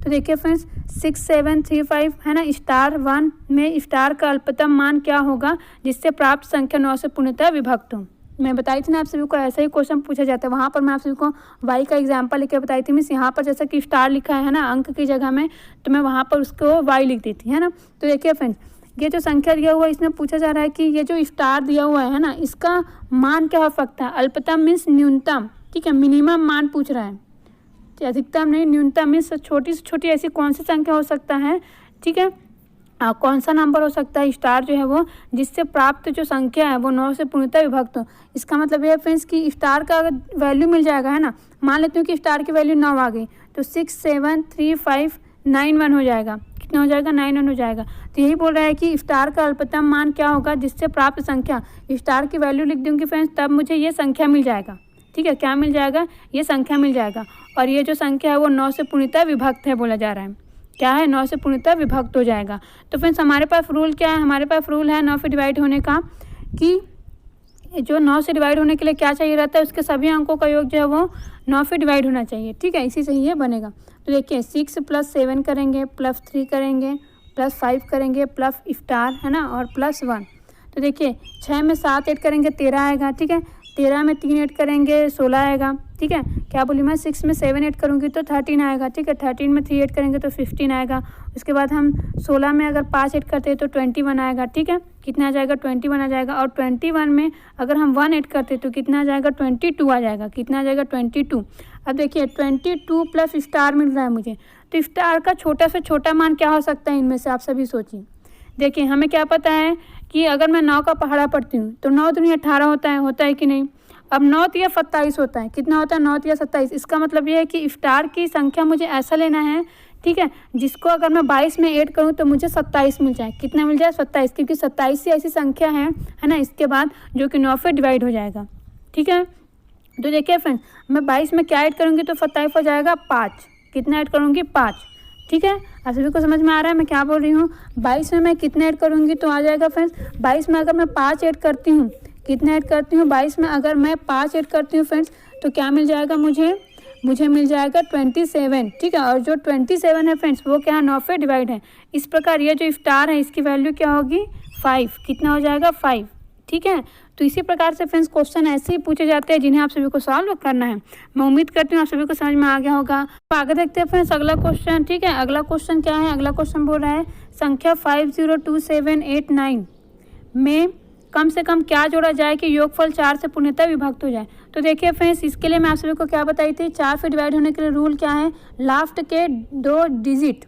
A: तो देखिए फ्रेंड्स 6735 है ना, स्टार 1 में स्टार का अल्पतम मान क्या होगा जिससे प्राप्त संख्या 9 से पूर्णतः विभक्त हो। मैं बताई थी ना आप सभी को ऐसा ही क्वेश्चन पूछा जाता है। वहाँ पर मैं आप सभी को वाई का एग्जांपल लेके बताई थी। मीन्स यहाँ पर जैसा कि स्टार लिखा है ना अंक की जगह में, तो मैं वहाँ पर उसको वाई लिख देती, है ना। तो देखिए फ्रेंड्स ये जो संख्या दिया हुआ है इसमें पूछा जा रहा है कि ये जो स्टार दिया हुआ है ना इसका मान क्या हो सकता है। अल्पतम मीन्स न्यूनतम, ठीक है। मिनिमम मान पूछ रहा है, अधिकतम नहीं, न्यूनतम मीन्स छोटी से छोटी ऐसी कौन सी संख्या हो सकता है, ठीक है। कौन सा नंबर हो सकता है स्टार जो है वो जिससे प्राप्त जो संख्या है वो 9 से पूर्णतः विभक्त हो। इसका मतलब ये है फ्रेंड्स कि स्टार का वैल्यू मिल जाएगा, है ना। मान लेती हूँ कि स्टार की वैल्यू 9 आ गई तो 67351 हो जाएगा। कितना हो जाएगा, 91 हो जाएगा। तो यही बोल रहा है कि स्टार का अल्पतम मान क्या होगा जिससे प्राप्त संख्या, स्टार की वैल्यू लिख दूँगी फ्रेंड्स तब मुझे ये संख्या मिल जाएगा, ठीक है। क्या मिल जाएगा, ये संख्या मिल जाएगा। और ये जो संख्या है वो 9 से पूर्णतः विभक्त है बोला जा रहा है। क्या है, 9 से पूर्णतः विभक्त हो जाएगा। तो फ्रेंड्स हमारे पास रूल क्या है, हमारे पास रूल है 9 से डिवाइड होने का, कि जो 9 से डिवाइड होने के लिए क्या चाहिए रहता है, उसके सभी अंकों का योग जो है वो 9 से डिवाइड होना चाहिए, ठीक है। इसी से ये बनेगा। तो देखिए 6 + 7 करेंगे, +3 करेंगे, +5 करेंगे, प्लस स्टार, है ना, और +1। तो देखिए 6 में 7 ऐड करेंगे 13 आएगा, ठीक है। 13 में 3 ऐड करेंगे 16 आएगा, ठीक है। क्या बोली मैं, 6 में 7 ऐड करूँगी तो 13 आएगा, ठीक है। 13 में 3 ऐड करेंगे तो 15 आएगा। उसके बाद हम 16 में अगर 5 ऐड करते हैं तो 21 आएगा, ठीक है। कितना आ जाएगा, 21 आ जाएगा। और 21 में अगर हम 1 ऐड करते तो कितना आ जाएगा, 22 आ जाएगा। कितना आ जाएगा, 22। अब देखिए 22 प्लस स्टार मिल रहा है मुझे, तो स्टार का छोटा से छोटा मान क्या हो सकता है इनमें से, आप सभी सोचिए। देखिए हमें क्या पता है कि अगर मैं 9 का पहाड़ा पढ़ती हूँ तो 9 दूनी 18 होता है कि नहीं। अब 9 तिया 27 होता है, कितना होता है, 9 तिया 27। इसका मतलब ये है कि स्टार की संख्या मुझे ऐसा लेना है, ठीक है, जिसको अगर मैं 22 में ऐड करूँ तो मुझे 27 मिल जाए। कितना मिल जाए, 27, क्योंकि 27 से ऐसी संख्या है ना इसके बाद जो कि 9 से डिवाइड हो जाएगा, ठीक है। तो देखिए फ्रेंड्स मैं 22 में क्या ऐड करूँगी तो 27 हो जाएगा 5। कितना ऐड करूँगी, 5, ठीक है। आप सभी को समझ में आ रहा है मैं क्या बोल रही हूँ। 22 में मैं कितना ऐड करूँगी तो आ जाएगा फ्रेंड्स, 22 में अगर मैं 5 ऐड करती हूँ, कितना ऐड करती हूँ, 22 में अगर मैं 5 ऐड करती हूँ फ्रेंड्स तो क्या मिल जाएगा मुझे मिल जाएगा 27, ठीक है। और जो 27 है फ्रेंड्स वो क्या है, 9 से डिवाइड है। इस प्रकार ये जो स्टार है इसकी वैल्यू क्या होगी, 5। कितना हो जाएगा, 5, ठीक है। तो इसी प्रकार से फ्रेंड्स क्वेश्चन ऐसे ही पूछे जाते हैं जिन्हें आप सभी को सॉल्व करना है। मैं उम्मीद करती हूँ आप सभी को समझ में आ गया होगा। तो आगे देखते हैं फ्रेंड्स अगला क्वेश्चन, ठीक है। अगला क्वेश्चन क्या है, अगला क्वेश्चन बोल रहा है संख्या 502789 में कम से कम क्या जोड़ा जाए कि योगफल 4 से पूर्णतः विभक्त हो जाए। तो देखिए फ्रेंड्स इसके लिए मैं आप सभी को क्या बताई थी, 4 से डिवाइड होने के लिए रूल क्या है, लास्ट के 2 डिजिट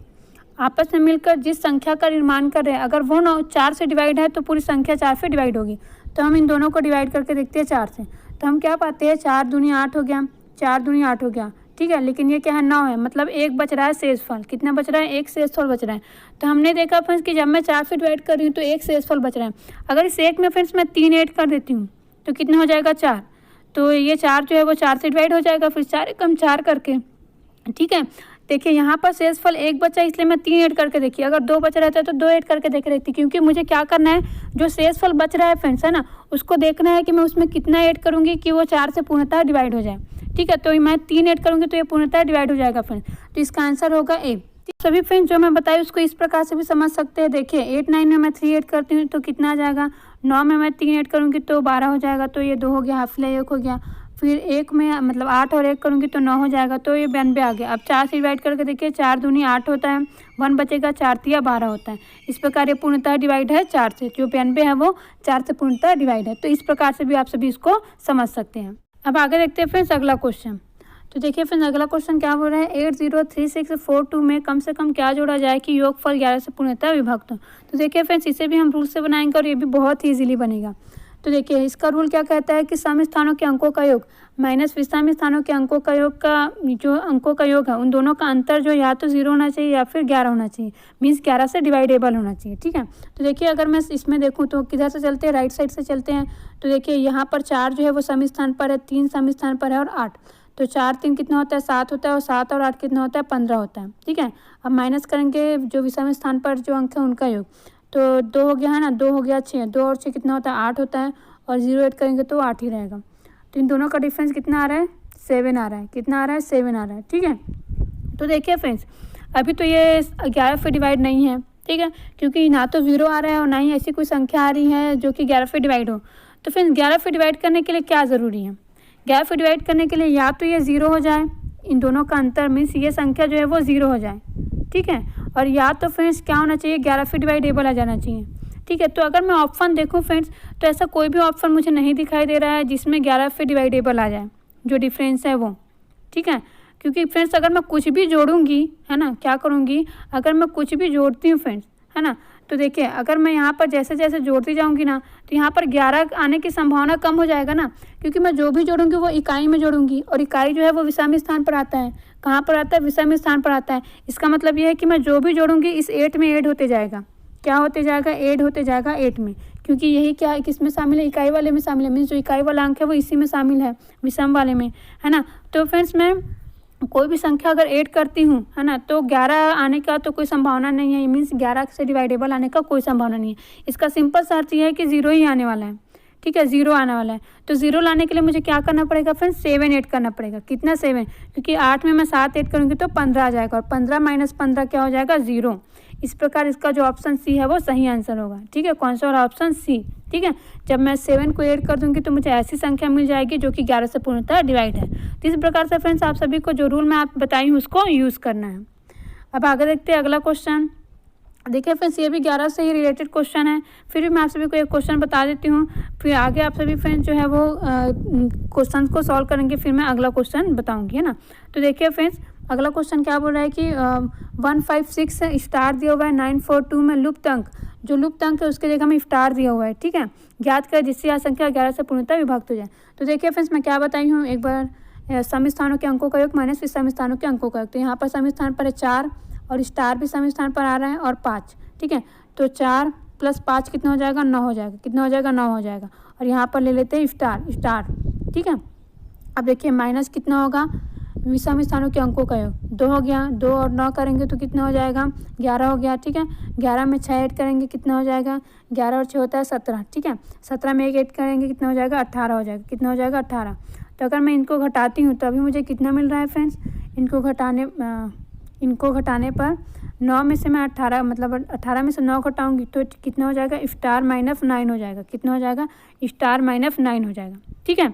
A: आपस में मिलकर जिस संख्या का निर्माण कर रहे हैं अगर वो 4 से डिवाइड है तो पूरी संख्या 4 से डिवाइड होगी। तो हम इन दोनों को डिवाइड करके देखते हैं 4 से। तो हम क्या पाते हैं, 4 दूनी 8 हो गया, 4 दूनी 8 हो गया, ठीक है। लेकिन ये क्या है, 9 है, मतलब एक बच रहा है शेषफल। कितना बच रहा है, एक शेषफल बच रहा है। तो हमने देखा फ्रेंड्स कि जब मैं 4 से डिवाइड कर रही हूँ तो एक शेषफल बच रहा है। अगर इस एक में फ्रेंड्स मैं 3 ऐड कर देती हूँ तो कितना हो जाएगा, 4। तो ये 4 जो है वो 4 से डिवाइड हो जाएगा, फिर 4 कम 4 करके, ठीक है। देखिए यहाँ पर शेषफल 1 बचा इसलिए मैं 3 ऐड करके देखिए, अगर 2 बच रहता है तो 2 ऐड करके देख रही थी, क्योंकि मुझे क्या करना है, जो शेषफल बच रहा है फ्रेंड्स, है ना, उसको देखना है कि मैं उसमें कितना ऐड करूँगी कि वो 4 से पूर्णतः डिवाइड हो जाए, ठीक है। तो मैं 3 ऐड करूँगी तो ये पूर्णतः डिवाइड हो जाएगा फ्रेंड्स। तो इसका आंसर होगा ए। सभी फ्रेंड्स जो मैं बताई उसको इस प्रकार से भी समझ सकते हैं। देखिए 8 9 में मैं 3 ऐड करती हूँ तो कितना आ जाएगा, 9 में मैं 3 ऐड करूँगी तो 12 हो जाएगा, तो ये 2 हो गया, हाफ ले 1 हो गया। फिर 1 में मतलब 8 और 1 करूँगी तो 9 हो जाएगा, तो ये 92 आ गया। अब 4 से डिवाइड करके देखिए, 4 दूनी 8 होता है, 1 बचेगा, 4 तिया 12 होता है। इस प्रकार ये पूर्णतः डिवाइड है 4 से, जो 92 है वो 4 से पूर्णतः डिवाइड है। तो इस प्रकार से भी आप सभी इसको समझ सकते हैं। अब आगे देखते हैं फ्रेंड्स अगला क्वेश्चन। तो देखिए फ्रेंड्स अगला क्वेश्चन क्या बोल रहा है, 803642 में कम से कम क्या जोड़ा जाए कि योगफल 11 से पूर्णतः विभक्त हो। तो देखिए फ्रेंड्स इसे भी हम रूल से बनाएंगे और ये भी बहुत ही ईजिली बनेगा। तो देखिए इसका रूल क्या कहता है कि सम स्थानों के अंकों का योग माइनस विषम स्थानों के अंकों का योग का जो अंकों का योग है उन दोनों का अंतर जो या तो 0 होना चाहिए या फिर 11 होना चाहिए, मीन्स 11 से डिवाइडेबल होना चाहिए। ठीक है, तो देखिए अगर मैं इसमें देखूँ तो किधर से चलते हैं, राइट साइड से चलते हैं। तो देखिए यहाँ पर 4 जो है वो सम स्थान पर है, 3 सम स्थान पर है और 8। तो 4 3 कितना होता है, 7 होता है, और 7 और 8 कितना होता है, 15 होता है। ठीक है, अब माइनस करेंगे जो विषम स्थान पर जो अंक है उनका योग, तो 2 हो गया है ना, 2 हो गया 6, 2 और 6 कितना होता है, 8 होता है, और 0 ऐड करेंगे तो 8 ही रहेगा। तो इन दोनों का डिफरेंस कितना आ रहा है, 7 आ रहा है। कितना आ रहा है, 7 आ रहा है। ठीक है, तो देखिए फ्रेंड्स अभी तो ये 11 से डिवाइड नहीं है। ठीक है, क्योंकि ना तो 0 आ रहा है और ना ही ऐसी कोई संख्या आ रही है जो कि 11 से डिवाइड हो। तो फ्रेंड्स 11 से डिवाइड करने के लिए क्या ज़रूरी है, 11 से डिवाइड करने के लिए या तो ये 0 हो जाए, इन दोनों का अंतर मीन्स ये संख्या जो है वो 0 हो जाए। ठीक है, और या तो फ्रेंड्स क्या होना चाहिए, 11 से डिवाइडेबल आ जाना चाहिए। ठीक है, तो अगर मैं ऑप्शन देखूं फ्रेंड्स तो ऐसा कोई भी ऑप्शन मुझे नहीं दिखाई दे रहा है जिसमें 11 से डिवाइडेबल आ जाए, जो डिफरेंस है वो। ठीक है, क्योंकि फ्रेंड्स अगर मैं कुछ भी जोड़ूंगी है ना, क्या करूंगी, अगर मैं कुछ भी जोड़ती हूँ फ्रेंड्स है ना, तो देखिए अगर मैं यहाँ पर जैसे जैसे जोड़ती जाऊँगी ना तो यहाँ पर 11 आने की संभावना कम हो जाएगा ना, क्योंकि मैं जो भी जोड़ूंगी वो इकाई में जोड़ूंगी, और इकाई जो है वो विषम स्थान पर आता है। कहाँ पर आता है, विषम स्थान पर आता है। इसका मतलब ये है कि मैं जो भी जोड़ूंगी इस 8 में ऐड होते जाएगा। क्या होते जाएगा, ऐड होते जाएगा 8 में, क्योंकि यही क्या है, किस में शामिल है, इकाई वाले में शामिल है, मीन्स जो इकाई वाला अंक है वो इसी में शामिल है, विषम वाले में, है ना। तो फ्रेंड्स मैं कोई भी संख्या अगर ऐड करती हूँ है ना, तो 11 आने का तो कोई संभावना नहीं है, मीन्स 11 से डिवाइडेबल आने का कोई संभावना नहीं है। इसका सिंपल सा अर्थ ये है कि 0 ही आने वाला है। ठीक है, 0 आने वाला है। तो 0 लाने के लिए मुझे क्या करना पड़ेगा फ्रेंड्स, 7 ऐड करना पड़ेगा। कितना, 7, क्योंकि 8 में मैं 7 ऐड करूँगी तो 15 आ जाएगा, और 15 माइनस 15 क्या हो जाएगा, 0। इस प्रकार इसका जो ऑप्शन सी है वो सही आंसर होगा। ठीक है, कौन सा, और ऑप्शन सी। ठीक है, जब मैं 7 को ऐड कर दूंगी तो मुझे ऐसी संख्या मिल जाएगी जो कि 11 से पूर्णतः डिवाइड है। तो इस प्रकार से फ्रेंड्स आप सभी को जो रूल मैं आप बताई हूँ उसको यूज़ करना है। अब आगे देखते हैं अगला क्वेश्चन। देखिए फ्रेंड्स ये भी 11 से ही रिलेटेड क्वेश्चन है, फिर भी मैं आप सभी को एक क्वेश्चन बता देती हूँ, फिर आगे आप सभी फ्रेंड्स जो है वो क्वेश्चन को सॉल्व करेंगे, फिर मैं अगला क्वेश्चन बताऊँगी, है ना। तो देखिए फ्रेंड्स अगला क्वेश्चन क्या बोल रहा है कि 156 स्टार दिया हुआ है, 942 में लुप्त अंक, जो लुप्त अंक है उसके जगह में स्टार दिया हुआ है। ठीक है, ज्ञात करें जिससे यह संख्या 11 से पूर्णतः विभक्त हो जाए। तो देखिए फ्रेंड्स मैं क्या बताई हूँ एक बार, सम स्थानों के अंकों का योग माइनस विषम स्थानों के अंकों का योग। तो यहाँ पर सम स्थान पर है 4, और स्टार भी सम स्थान पर आ रहा है, और 5। ठीक है, तो 4 + 5 कितना हो जाएगा, 9 हो जाएगा। कितना हो जाएगा, 9 हो जाएगा। और यहाँ पर ले लेते हैं स्टार। ठीक है, अब देखिए माइनस कितना होगा, विषम स्थानों के अंकों का योग 2 हो गया, 2 और 9 करेंगे तो कितना हो जाएगा, 11 हो गया। ठीक है, 11 में 6 ऐड करेंगे कितना हो जाएगा, 11 और 6 होता है 17। ठीक है, 17 में 1 ऐड करेंगे कितना हो जाएगा, 18 हो जाएगा। कितना हो जाएगा, 18। तो अगर मैं इनको घटाती हूँ तो अभी मुझे कितना मिल रहा है फ्रेंड्स, इनको घटाने पर 9 में से मैं 18 मतलब 18 में से 9 घटाऊंगी तो कितना हो जाएगा, स्टार माइनस 9 हो जाएगा। कितना हो जाएगा, स्टार माइनस 9 हो जाएगा। ठीक है,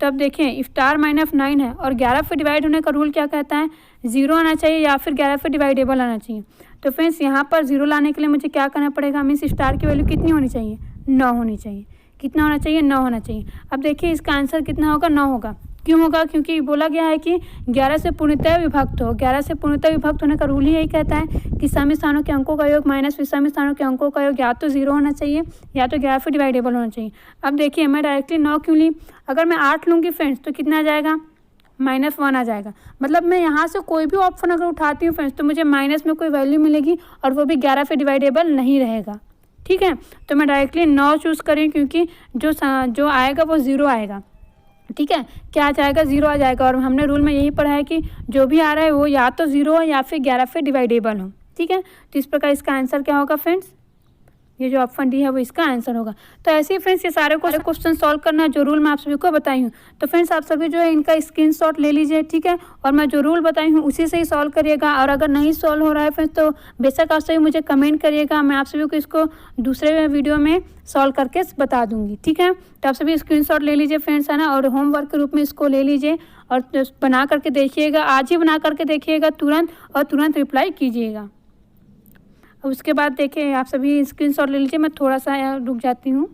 A: तो अब देखिए स्टार माइनस 9 है, और 11 से डिवाइड होने का रूल क्या कहता है, 0 आना चाहिए या फिर 11 से डिवाइडेबल आना चाहिए। तो फ्रेंड्स यहाँ पर 0 लाने के लिए मुझे क्या करना पड़ेगा, मीन्स स्टार की वैल्यू कितनी होनी चाहिए, 9 होनी चाहिए। कितना होना चाहिए, 9 होना चाहिए। अब देखिए इसका आंसर कितना होगा, 9 होगा। क्यों होगा, क्योंकि बोला गया है कि 11 से पूर्णतः विभक्त हो। 11 से पूर्णतः विभक्त होने का रूल ही यही कहता है कि सम स्थानों के अंकों का योग माइनस विषम स्थानों के अंकों का योग या तो 0 होना चाहिए या तो 11 से डिवाइडेबल होना चाहिए। अब देखिए मैं डायरेक्टली 9 क्यों ली, अगर मैं 8 लूँगी फ्रेंड्स तो कितना आ जाएगा, -1 आ जाएगा। मतलब मैं यहाँ से कोई भी ऑप्शन अगर उठाती हूँ फ्रेंड्स तो मुझे माइनस में कोई वैल्यू मिलेगी, और वो भी 11 से डिवाइडेबल नहीं रहेगा। ठीक है, तो मैं डायरेक्टली 9 चूज़ करें, क्योंकि जो आएगा वो 0 आएगा। ठीक है, क्या आ जाएगा, 0 आ जाएगा। और हमने रूल में यही पढ़ा है कि जो भी आ रहा है वो या तो 0 हो या फिर 11 से डिवाइडेबल हो। ठीक है, तो इस प्रकार इसका आंसर क्या होगा फ्रेंड्स, ये जो ऑप्शन डी है वो इसका आंसर होगा। तो ऐसे ही फ्रेंड्स ये सारे क्वेश्चन सॉल्व करना जो रूल मैं आप सभी को बताई हूँ। तो फ्रेंड्स आप सभी जो है इनका स्क्रीनशॉट ले लीजिए, ठीक है, और मैं जो रूल बताई हूँ उसी से ही सॉल्व करिएगा। और अगर नहीं सॉल्व हो रहा है फ्रेंड्स तो बेशक आप सभी मुझे कमेंट करिएगा, मैं आप सभी को इसको दूसरे वीडियो में सॉल्व करके बता दूंगी, ठीक है। तो आप सभी स्क्रीनशॉट ले लीजिए फ्रेंड्स, है ना, और होमवर्क के रूप में इसको ले लीजिए और बना करके देखिएगा, आज ही बना करके देखिएगा तुरंत, और तुरंत रिप्लाई कीजिएगा। उसके बाद देखिए आप सभी स्क्रीनशॉट ले लीजिए, मैं थोड़ा सा रुक जाती हूँ।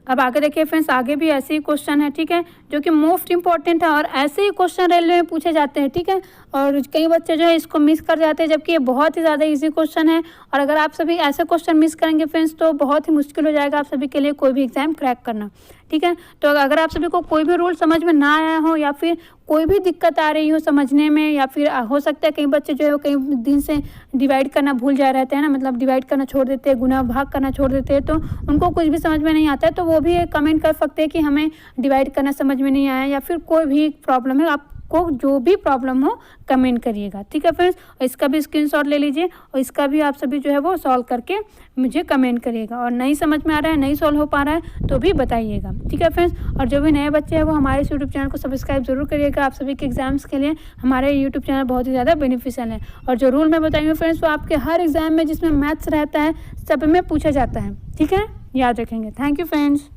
A: अब आगे देखिए फ्रेंड्स, आगे भी ऐसे ही क्वेश्चन है, ठीक है, जो कि मोस्ट इंपॉर्टेंट है और ऐसे ही क्वेश्चन रेलवे में पूछे जाते हैं, ठीक है। और कई बच्चे जो है इसको मिस कर जाते हैं, जबकि ये बहुत ही ज़्यादा इजी क्वेश्चन है। और अगर आप सभी ऐसे क्वेश्चन मिस करेंगे फ्रेंड्स तो बहुत ही मुश्किल हो जाएगा आप सभी के लिए कोई भी एग्जाम क्रैक करना, ठीक है। तो अगर आप सभी को कोई भी रूल समझ में ना आया हो या फिर कोई भी दिक्कत आ रही हो समझने में, या फिर हो सकता है कई बच्चे जो है वो कई दिन से डिवाइड करना भूल जा रहते हैं ना, मतलब डिवाइड करना छोड़ देते हैं, गुना भाग करना छोड़ देते हैं, तो उनको कुछ भी समझ में नहीं आता है, तो वो भी कमेंट कर सकते हैं कि हमें डिवाइड करना समझ में नहीं आया, या फिर कोई भी प्रॉब्लम है, आपको जो भी प्रॉब्लम हो कमेंट करिएगा, ठीक है फ्रेंड्स। और इसका भी स्क्रीनशॉट ले लीजिए और इसका भी आप सभी जो है वो सॉल्व करके मुझे कमेंट करिएगा। और नहीं समझ में आ रहा है, नहीं सॉल्व हो पा रहा है तो भी बताइएगा, ठीक है फ्रेंड्स। और जो भी नए बच्चे हैं वो हमारे इस यूट्यूब चैनल को सब्सक्राइब जरूर करिएगा। आप सभी के एग्जाम्स के लिए हमारे यूट्यूब चैनल बहुत ही ज़्यादा बेनिफिशियल है। और जो रूल मैं बताई हूँ फ्रेंड्स वो आपके हर एग्जाम में जिसमें मैथ्स रहता है सब में पूछा जाता है, ठीक है, याद रखेंगे। Thank you friends.